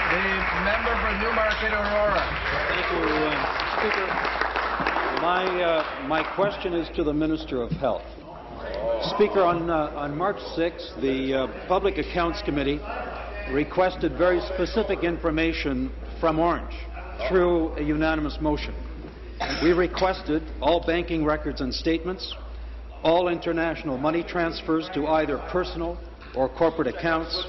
The member for Newmarket, Aurora. Thank you, Speaker. My question is to the Minister of Health. Speaker, on March 6th, the Public Accounts Committee requested very specific information from Ornge through a unanimous motion. We requested all banking records and statements, all international money transfers to either personal or corporate accounts,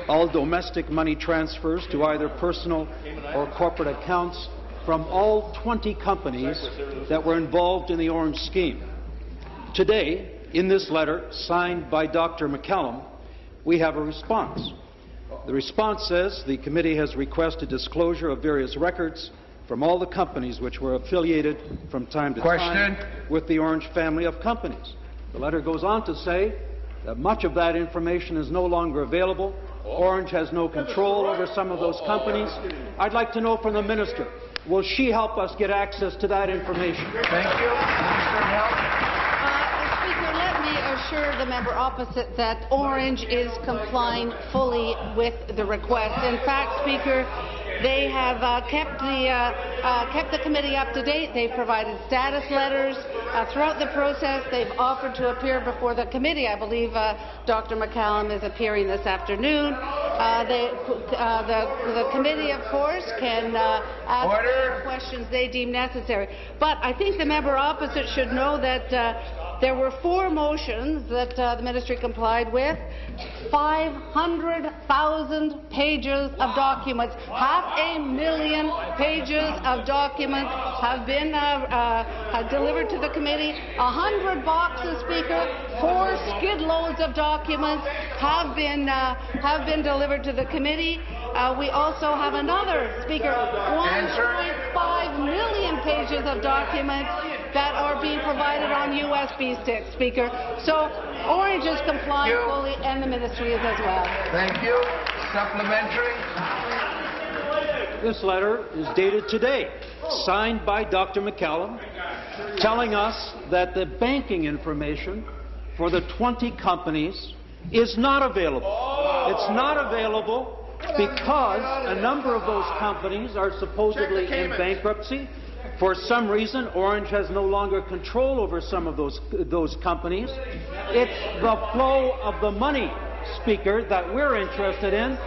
all domestic money transfers to either personal or corporate accounts from all 20 companies that were involved in the Ornge scheme. Today, in this letter, signed by Dr. McCallum, we have a response. The response says the committee has requested disclosure of various records from all the companies which were affiliated from time to time with the Ornge family of companies. The letter goes on to say that much of that information is no longer available. Ornge has no control over some of those companies. I'd like to know from the Minister, will she help us get access to that information? Thank you. Minister of Health. Speaker, let me assure the member opposite that Ornge is complying fully with the request. In fact, Speaker, they have kept the committee up to date. They've provided status letters throughout the process. They've offered to appear before the committee. I believe Dr. McCallum is appearing this afternoon. The committee, of course, can ask any questions they deem necessary. But I think the member opposite should know that there were 4 motions that the ministry complied with. 500,000 pages of documents, 500,000 pages of documents have been delivered to the committee. 100 boxes, Speaker, 4 skid loads of documents have been delivered to the committee. We also have another, Speaker, 1.5 million pages of documents that are being provided on USB sticks, Speaker. So Ornge is complying fully, and the ministry is as well. Thank you. Supplementary. This letter is dated today, signed by Dr. McCallum, telling us that the banking information for the 20 companies is not available. It's not available because a number of those companies are supposedly in bankruptcy. For some reason, Ornge has no longer control over some of those companies. It's the flow of the money, Speaker, that we're interested in,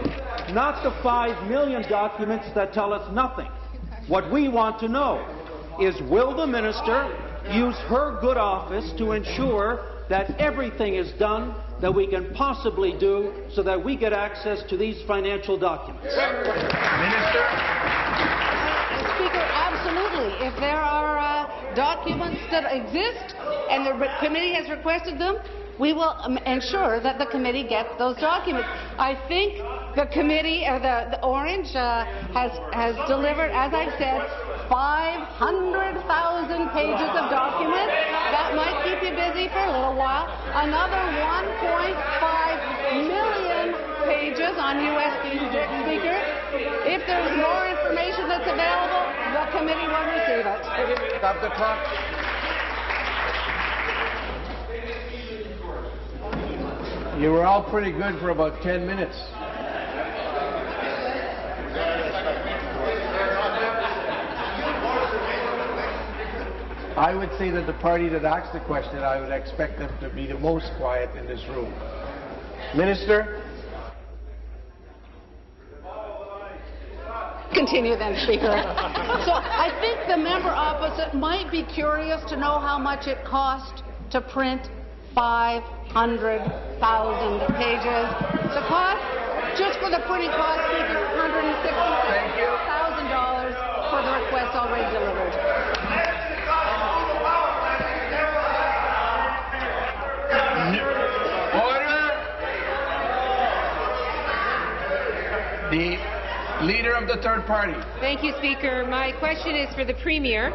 not the 5 million documents that tell us nothing. What we want to know is, will the minister use her good office to ensure that everything is done that we can possibly do so that we get access to these financial documents? Minister. Speaker, absolutely. If there are documents that exist and the committee has requested them, we will ensure that the committee gets those documents. I think the committee, the Ornge, has delivered, as I've said, 500,000 pages of documents. That might keep you busy for a little while. Another 1.5 million pages on USB sticks, Speaker. If there's more information that's available, the committee will receive it. Stop the clock. You were all pretty good for about 10 minutes. I would say that the party that asked the question, I would expect them to be the most quiet in this room. Minister? Continue then, Speaker. So I think the member opposite might be curious to know how much it cost to print 500,000 pages. The cost, just for the printing cost, Speaker, $166,000 for the request already delivered. Order. The Leader of the third party. Thank you, Speaker. My question is for the Premier.